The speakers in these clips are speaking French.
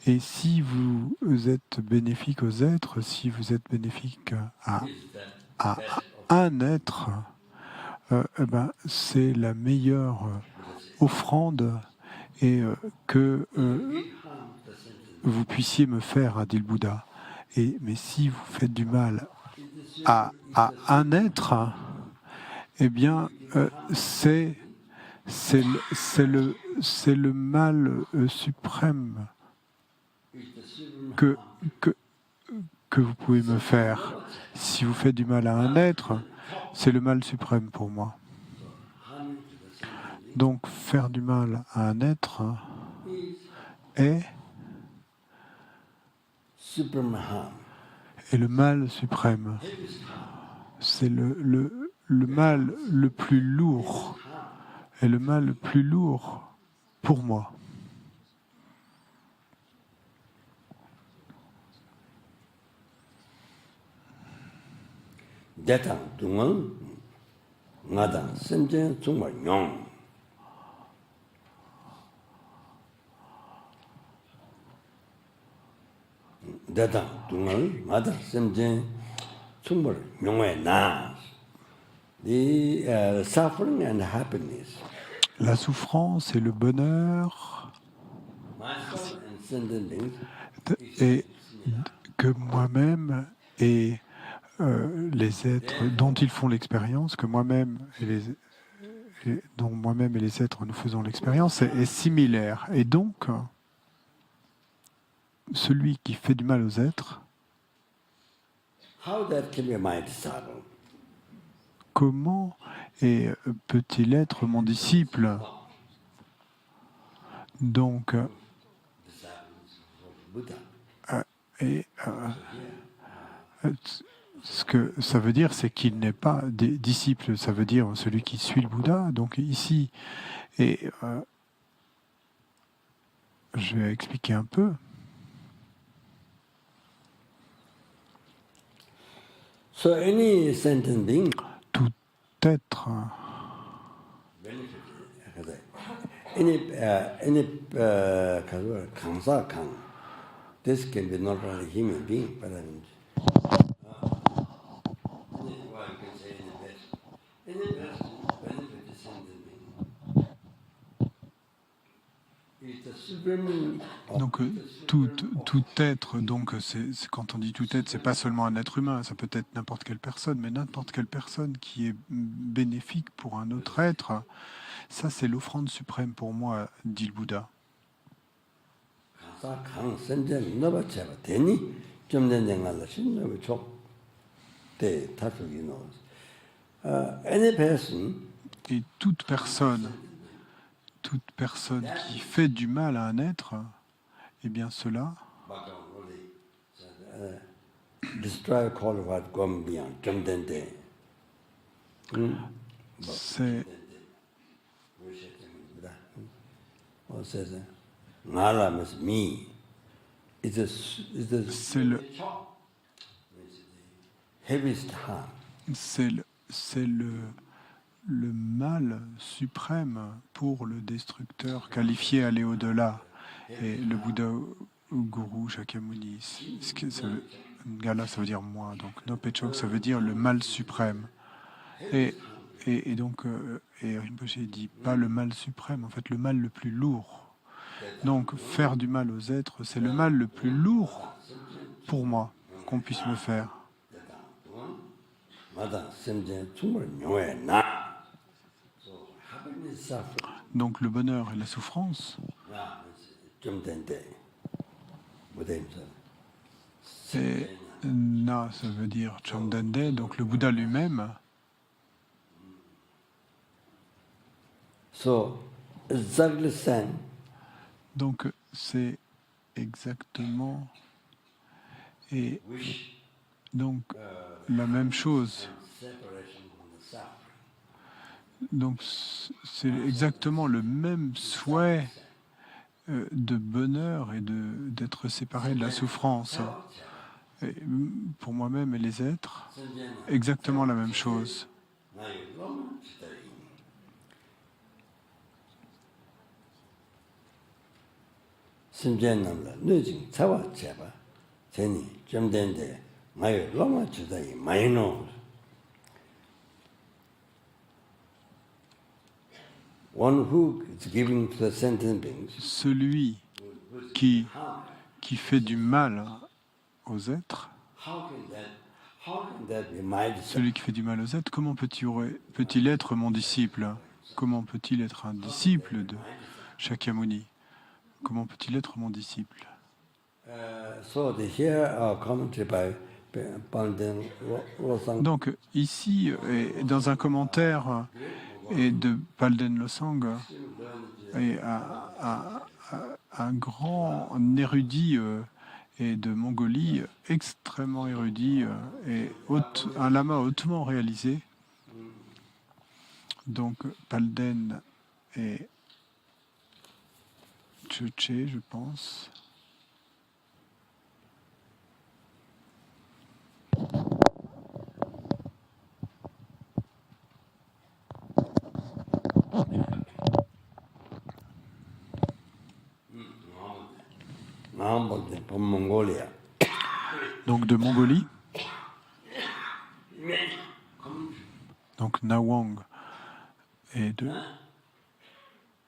Et si vous êtes bénéfique aux êtres, si vous êtes bénéfique à un être, eh ben, c'est la meilleure offrande et que vous puissiez me faire, a dit le Bouddha. Mais si vous faites du mal à un être, eh bien, c'est le mal suprême que, que, que vous pouvez me faire. Si vous faites du mal à un être, c'est le mal suprême pour moi. Donc, faire du mal à un être est le mal suprême. C'est le mal le plus lourd. Et le mal le plus lourd pour moi. La souffrance et le bonheur et que moi-même et les êtres dont ils font l'expérience, que moi-même dont moi-même et les êtres nous faisons l'expérience est similaire. Et donc, celui qui fait du mal aux êtres, comment peut-il être mon disciple? Donc, ce que ça veut dire, c'est qu'il n'est pas des disciples, ça veut dire celui qui suit le Bouddha. Donc ici, et je vais expliquer un peu. So any sentient tout être, any kansa kan, this can be not only human being, but any person benefit sentient being. It's a supreme. Donc tout être, donc c'est quand on dit tout être, c'est pas seulement un être humain, ça peut être n'importe quelle personne, mais n'importe quelle personne qui est bénéfique pour un autre être, ça c'est l'offrande suprême pour moi, dit le Bouddha. Et toute personne qui fait du mal à un être, eh bien cela c'est le mal suprême pour le destructeur, qualifié aller au-delà. Et le Bouddha Guru Shakyamuni, Ngala, ça veut dire moi. Donc Nopechok, ça veut dire le mal suprême. Et donc, et Rinpoche dit pas le mal suprême, en fait le mal le plus lourd. Donc faire du mal aux êtres, c'est le mal le plus lourd pour moi qu'on puisse me faire. Donc le bonheur et la souffrance, et Na, ça veut dire Chamdende, donc le Bouddha lui-même. Donc c'est exactement et donc la même chose. Donc c'est exactement le même souhait de bonheur et d'être séparé de la souffrance. Et pour moi-même et les êtres, exactement la même chose. 심지어는 늦은 차와 제바 제니 좀 된데 마요 로마 주다이 마이노 one who is giving to the sentient beings Celui qui fait du mal aux êtres, how can that be my disciple? celui qui fait du mal aux êtres, comment peut-il être mon disciple? Comment peut-il être un disciple de Shakyamuni? Comment peut-il être mon disciple? So here commentary by Pandit Losang. Donc ici, dans un commentaire de Palden Losang, et un grand érudit et de Mongolie, extrêmement érudit et un lama hautement réalisé. Donc Palden et Tchöché, je pense. Donc de Mongolie. Donc Nawang est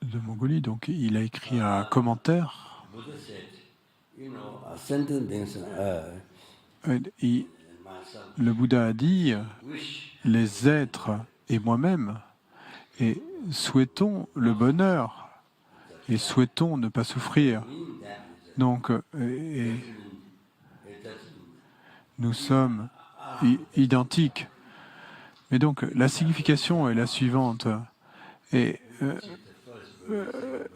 de Mongolie. Donc il a écrit un commentaire. Le Bouddha a dit, les êtres et moi-même, et souhaitons le bonheur et souhaitons ne pas souffrir. Donc, nous sommes identiques. Mais donc, la signification est la suivante. Et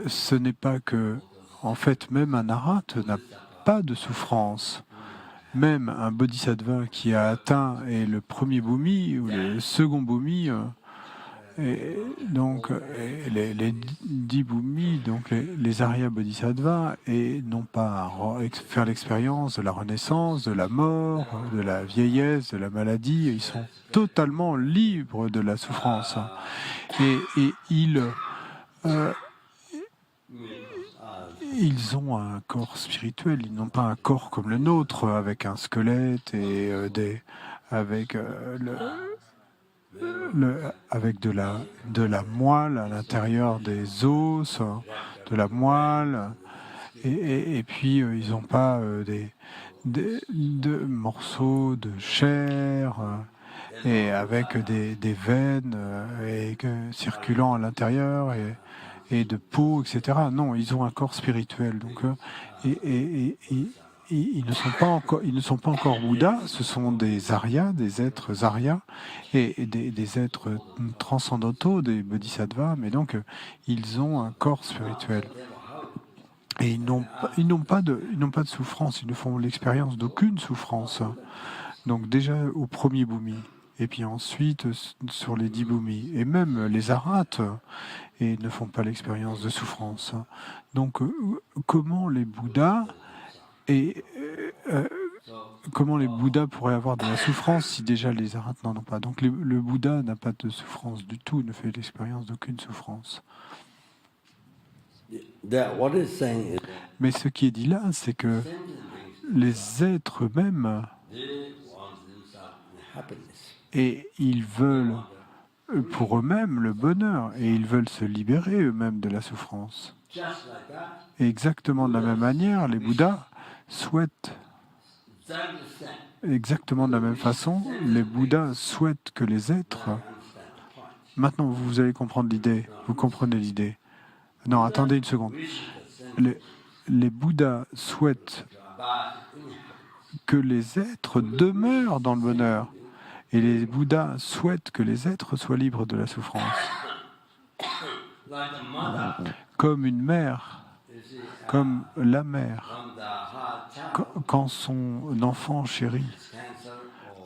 ce n'est pas que, en fait, même un arhate n'a pas de souffrance. Même un bodhisattva qui a atteint le premier bhumi ou le second bhumi, et donc les 10 bhumis, donc les Arya Bodhisattvas, et n'ont pas à faire l'expérience de la renaissance, de la mort, de la vieillesse, de la maladie. Ils sont totalement libres de la souffrance. Et ils ont un corps spirituel, ils n'ont pas un corps comme le nôtre, avec un squelette et avec de la moelle à l'intérieur des os, de la moelle, et puis ils n'ont pas de morceaux de chair et avec des veines circulant à l'intérieur et de peau, etc. Non, ils ont un corps spirituel. Donc, ils ne sont pas encore Bouddhas, ce sont des Aryas, des êtres Aryas, et des êtres transcendantaux, des Bodhisattvas, mais donc ils ont un corps spirituel. Et ils n'ont pas de souffrance, ils ne font l'expérience d'aucune souffrance. Donc déjà au premier bhumi, et puis ensuite sur les 10 bhumis, et même les arhates ne font pas l'expérience de souffrance. Donc comment les Bouddhas pourraient avoir de la souffrance si déjà les arhates n'en ont pas? Donc le Bouddha n'a pas de souffrance du tout, il ne fait l'expérience d'aucune souffrance. Mais ce qui est dit là, c'est que les êtres eux-mêmes, et ils veulent pour eux-mêmes le bonheur, et ils veulent se libérer eux-mêmes de la souffrance. Et exactement de la même manière, les Bouddhas souhaitent, exactement de la même façon, les Bouddhas souhaitent que les êtres... Maintenant, vous allez comprendre l'idée, vous comprenez l'idée. Non, attendez une seconde. Les Bouddhas souhaitent que les êtres demeurent dans le bonheur. Et les Bouddhas souhaitent que les êtres soient libres de la souffrance. Comme une mère, comme la mère, quand son enfant chéri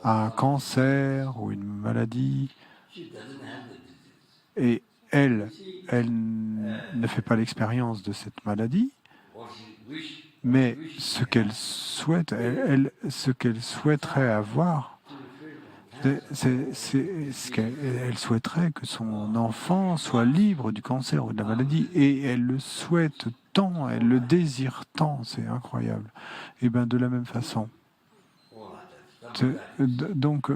a un cancer ou une maladie, et elle ne fait pas l'expérience de cette maladie, mais ce qu'elle souhaite, ce qu'elle souhaiterait avoir, C'est ce qu'elle souhaiterait que son enfant soit libre du cancer ou de la maladie. Et elle le souhaite tant, elle le désire tant, c'est incroyable. Et bien de la même façon. Donc,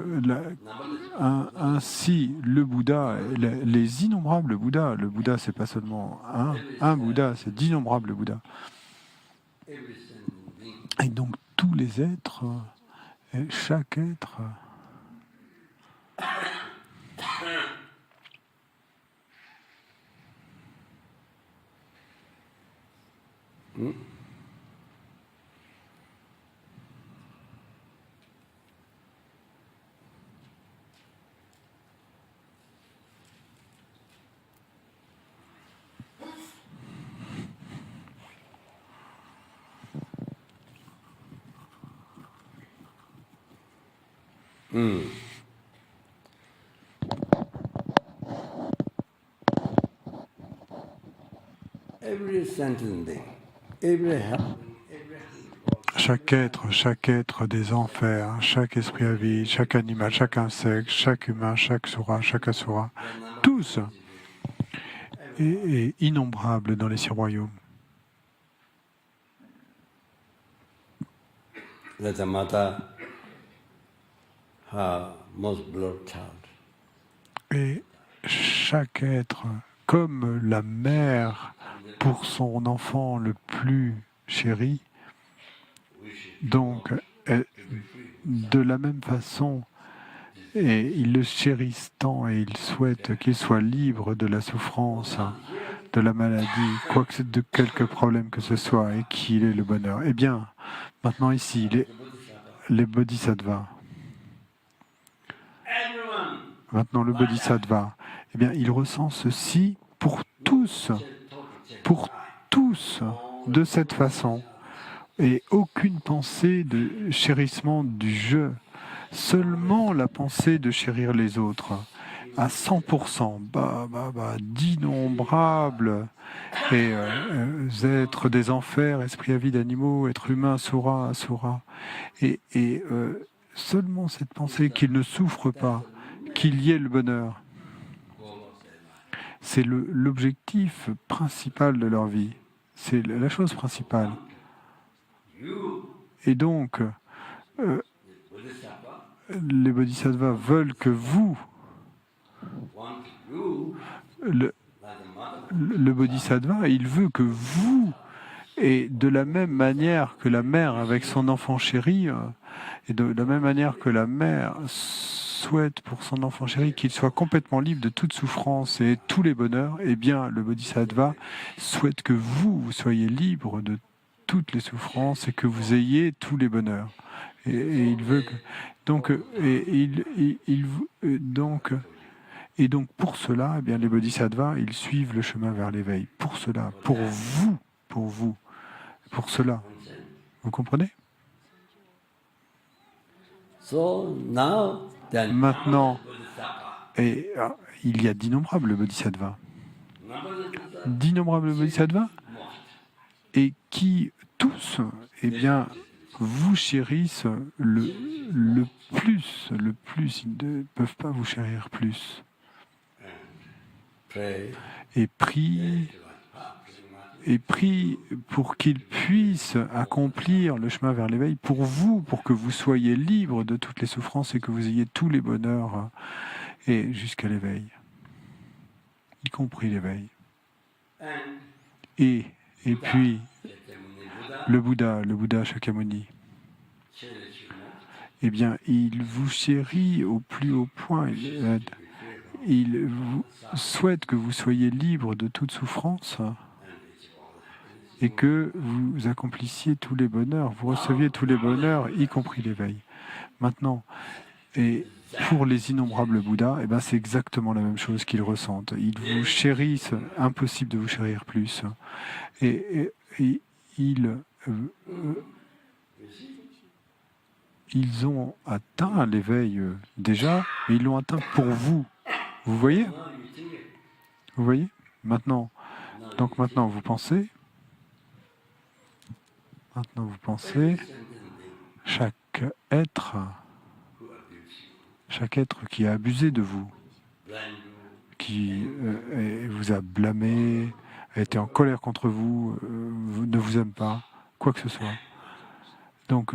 ainsi, le Bouddha, les innombrables Bouddhas, le Bouddha, c'est pas seulement un Bouddha, c'est d'innombrables Bouddhas. Et donc, tous les êtres, chaque être, Every sentient thing, every help, chaque être des enfers, chaque esprit à vie, chaque animal, chaque insecte, chaque humain, chaque sura, chaque asura, tous, et innombrables dans les six royaumes. let the mother her most beloved child. Et chaque être, comme la mère pour son enfant le plus chéri, donc de la même façon, et ils le chérissent tant et ils souhaitent qu'il soit libre de la souffrance, de la maladie, de quelque problème que ce soit, et qu'il ait le bonheur. Eh bien, maintenant ici, les bodhisattvas, maintenant le bodhisattva, eh bien, il ressent ceci pour tous, de cette façon, et aucune pensée de chérissement du je, seulement la pensée de chérir les autres, à 100%, d'innombrables et êtres des enfers, esprits à vie d'animaux, êtres humains, sura, asura, et seulement cette pensée qu'ils ne souffrent pas, qu'il y ait le bonheur. C'est l'objectif principal de leur vie. C'est la chose principale. Et donc, les bodhisattvas veulent que vous, le bodhisattva, il veut que vous, et de la même manière que la mère avec son enfant chéri, et de la même manière que la mère souhaite pour son enfant chéri qu'il soit complètement libre de toute souffrance et tous les bonheurs, eh bien, le bodhisattva souhaite que vous soyez libre de toutes les souffrances et que vous ayez tous les bonheurs. Et il veut que... Donc, donc pour cela, eh bien, les bodhisattvas, ils suivent le chemin vers l'éveil. Pour cela, pour cela. Vous comprenez? Maintenant, il y a d'innombrables bodhisattvas. D'innombrables bodhisattvas, et qui tous, eh bien, vous chérissent le plus. Ils ne peuvent pas vous chérir plus. Et prie pour qu'ils puissent accomplir le chemin vers l'éveil pour vous, pour que vous soyez libres de toutes les souffrances et que vous ayez tous les bonheurs et jusqu'à l'éveil, y compris l'éveil. Et puis, le Bouddha Shakyamuni, eh bien, il vous chérit au plus haut point. Il vous souhaite que vous soyez libre de toute souffrance et que vous accomplissiez tous les bonheurs, vous receviez tous les bonheurs, y compris l'éveil. Maintenant, et pour les innombrables Bouddhas, eh ben c'est exactement la même chose qu'ils ressentent. Ils vous chérissent, impossible de vous chérir plus. Et ils ont atteint l'éveil déjà, mais ils l'ont atteint pour vous. Vous voyez? Vous voyez? Maintenant vous pensez. Maintenant vous pensez. Chaque être chaque être qui a abusé de vous, qui vous a blâmé, a été en colère contre vous, ne vous aime pas, quoi que ce soit. Donc,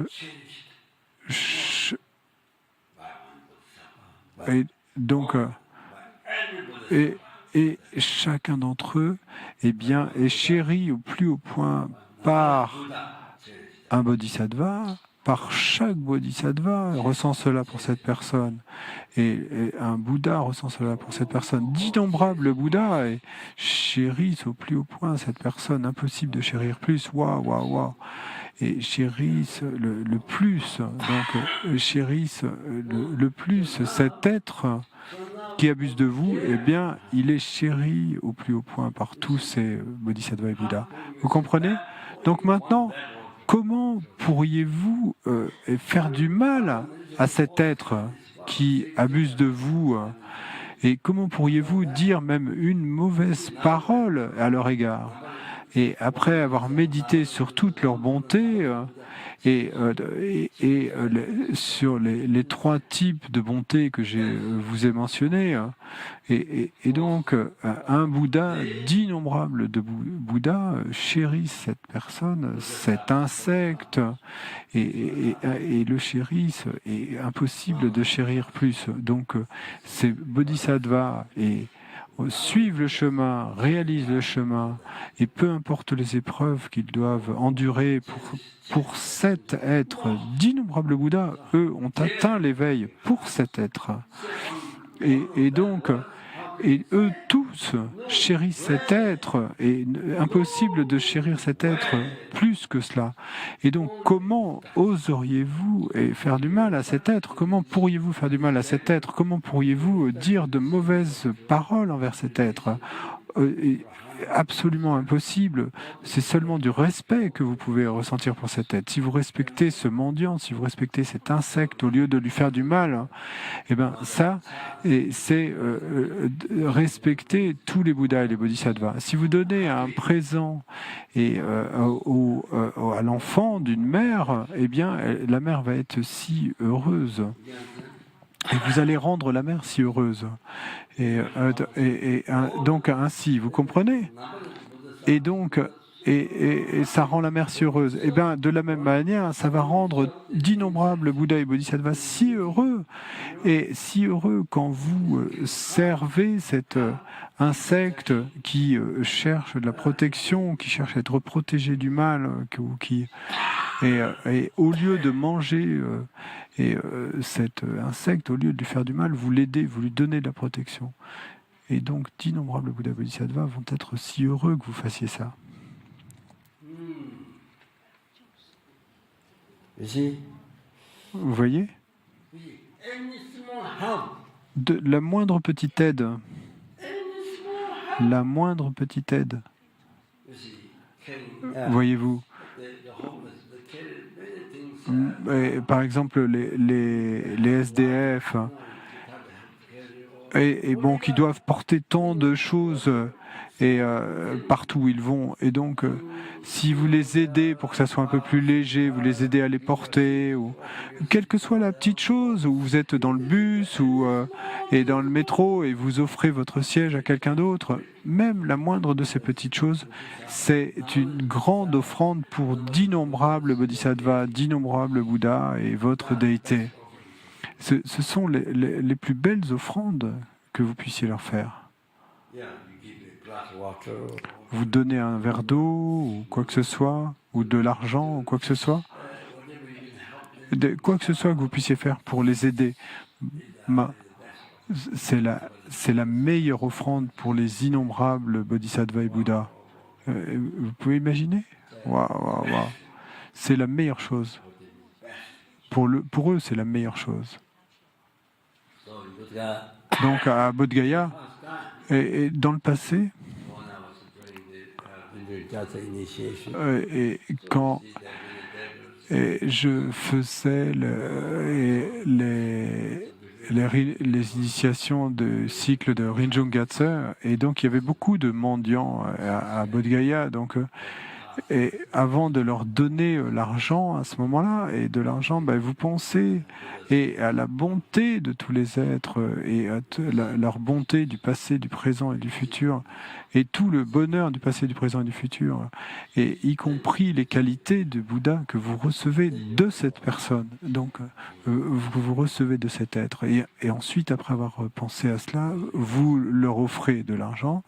et donc, et chacun d'entre eux, eh bien, est chéri au plus haut point par un bodhisattva, par chaque bodhisattva ressent cela pour cette personne. Et un Bouddha ressent cela pour cette personne. D'innombrables Bouddhas chérissent au plus haut point cette personne. Impossible de chérir plus. Waouh, waouh, waouh. Et chérissent le plus. Donc, chérissent le plus cet être qui abuse de vous. Eh bien, il est chéri au plus haut point par tous ces bodhisattvas et Bouddhas. Vous comprenez? Donc maintenant, comment pourriez-vous faire du mal à cet être qui abuse de vous et comment pourriez-vous dire même une mauvaise parole à leur égard? Et après avoir médité sur toute leur bonté sur les trois types de bonté que je vous ai mentionnés, et donc un Bouddha, d'innombrables de Bouddhas chérissent cette personne, cet insecte, et le chérissent, et impossible de chérir plus. Donc ces bodhisattvas suivent le chemin, réalisent le chemin, et peu importe les épreuves qu'ils doivent endurer pour cet être, d'innombrables Bouddhas, eux, ont atteint l'éveil pour cet être. Et donc, et eux tous chérissent cet être, et impossible de chérir cet être plus que cela. Et donc, comment oseriez-vous faire du mal à cet être? Comment pourriez-vous faire du mal à cet être? Comment pourriez-vous dire de mauvaises paroles envers cet être? Absolument impossible. C'est seulement du respect que vous pouvez ressentir pour cet être. Si vous respectez ce mendiant, si vous respectez cet insecte au lieu de lui faire du mal, eh bien ça, c'est respecter tous les Bouddhas et les Bodhisattvas. Si vous donnez un présent à l'enfant d'une mère, eh bien la mère va être si heureuse. Et vous allez rendre la mère si heureuse. Donc ainsi, vous comprenez? Et donc, et ça rend la mère si heureuse. Et bien, de la même manière, ça va rendre d'innombrables Bouddhas et Bodhisattvas si heureux. Et si heureux quand vous servez cet insecte qui cherche de la protection, qui cherche à être protégé du mal, et au lieu de manger cet insecte, au lieu de lui faire du mal, vous l'aidez, vous lui donnez de la protection. Et donc, d'innombrables Bouddhas et Bodhisattvas vont être si heureux que vous fassiez ça. Vous voyez? De la moindre petite aide. La moindre petite aide. Voyez-vous? Par exemple, les SDF, et bon, qui doivent porter tant de choses partout où ils vont. Et donc, si vous les aidez pour que ça soit un peu plus léger, vous les aidez à les porter, ou quelle que soit la petite chose, ou vous êtes dans le bus et dans le métro et vous offrez votre siège à quelqu'un d'autre, même la moindre de ces petites choses, c'est une grande offrande pour d'innombrables bodhisattvas, d'innombrables Bouddhas et votre déité. Ce sont les plus belles offrandes que vous puissiez leur faire. Vous donnez un verre d'eau, ou quoi que ce soit, ou de l'argent, ou quoi que ce soit. Quoi que ce soit que vous puissiez faire pour les aider. C'est la meilleure offrande pour les innombrables bodhisattvas et Bouddhas. Vous pouvez imaginer? Waouh. C'est la meilleure chose. Pour eux, c'est la meilleure chose. Donc à Bodh Gaya, et dans le passé, quand je faisais les initiations de cycle de Rinjung Gyatso, et donc il y avait beaucoup de mendiants à Bodh Gaya, donc Et avant de leur donner l'argent à ce moment-là, et de l'argent, vous pensez et à la bonté de tous les êtres, et à leur bonté du passé, du présent et du futur, et tout le bonheur du passé, du présent et du futur, et y compris les qualités de Bouddha que vous recevez de cette personne. Donc, vous recevez de cet être. Et ensuite, après avoir pensé à cela, vous leur offrez de l'argent,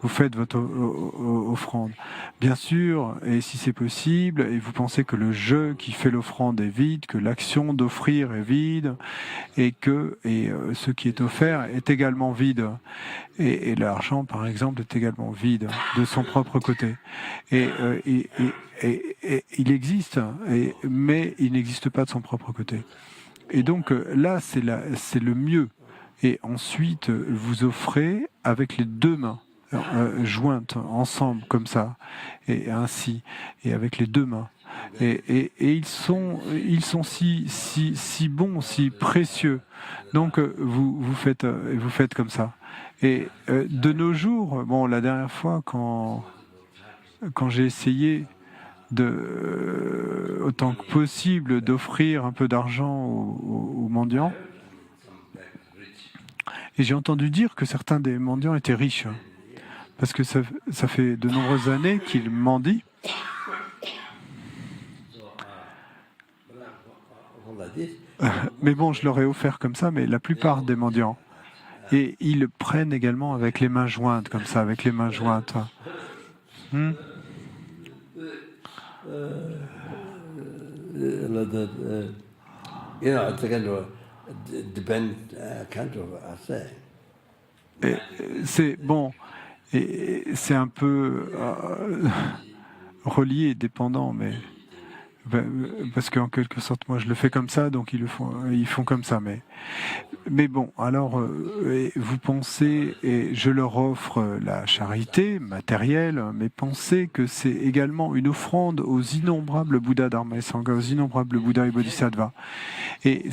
vous faites votre offrande. Bien sûr, et si c'est possible, et vous pensez que le je qui fait l'offrande est vide, que l'action d'offrir est vide, et que ce qui est offert est également vide. Et l'argent, par exemple, est également vide de son propre côté. Et il existe, mais il n'existe pas de son propre côté. Et donc là, c'est le mieux. Et ensuite, vous offrez avec les deux mains, jointes ensemble comme ça, et ainsi, et avec les deux mains. Et ils sont si bons, si précieux. Donc vous faites comme ça. Et de nos jours, bon, la dernière fois quand j'ai essayé autant que possible d'offrir un peu d'argent aux mendiants, et j'ai entendu dire que certains des mendiants étaient riches, parce que ça fait de nombreuses années qu'ils mendient. Mais bon, je leur ai offert comme ça, mais la plupart des mendiants. Et ils prennent également avec les mains jointes, comme ça, avec les mains jointes. Et c'est bon, et c'est un peu relié, dépendant, mais parce qu'en quelque sorte, moi, je le fais comme ça, donc ils font comme ça. Mais bon, alors, vous pensez, et je leur offre la charité matérielle, mais pensez que c'est également une offrande aux innombrables Bouddhas, Dharma et Sangha, aux innombrables Bouddhas et Bodhisattvas. Et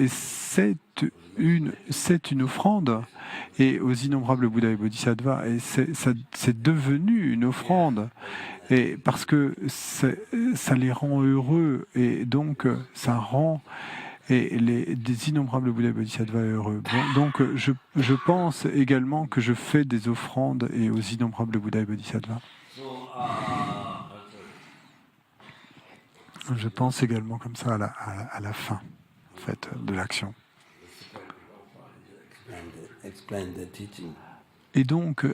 c'est une offrande, et aux innombrables Bouddhas et Bodhisattvas, et c'est devenu une offrande, et parce que ça les rend heureux, et donc ça rend des innombrables Bouddhas et Bodhisattvas heureux. Bon, donc je pense également que je fais des offrandes et aux innombrables Bouddhas et Bodhisattvas. Je pense également comme ça à la fin, en fait, de l'action. Et donc,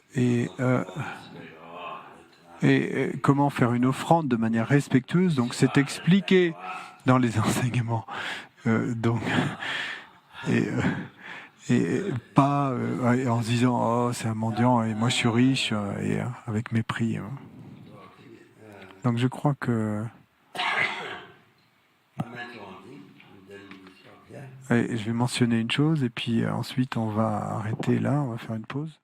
comment faire une offrande de manière respectueuse, donc c'est expliqué dans les enseignements. Donc, et pas en se disant oh c'est un mendiant et moi je suis riche et avec mépris. Donc je crois que je vais mentionner une chose et puis ensuite on va arrêter là, on va faire une pause.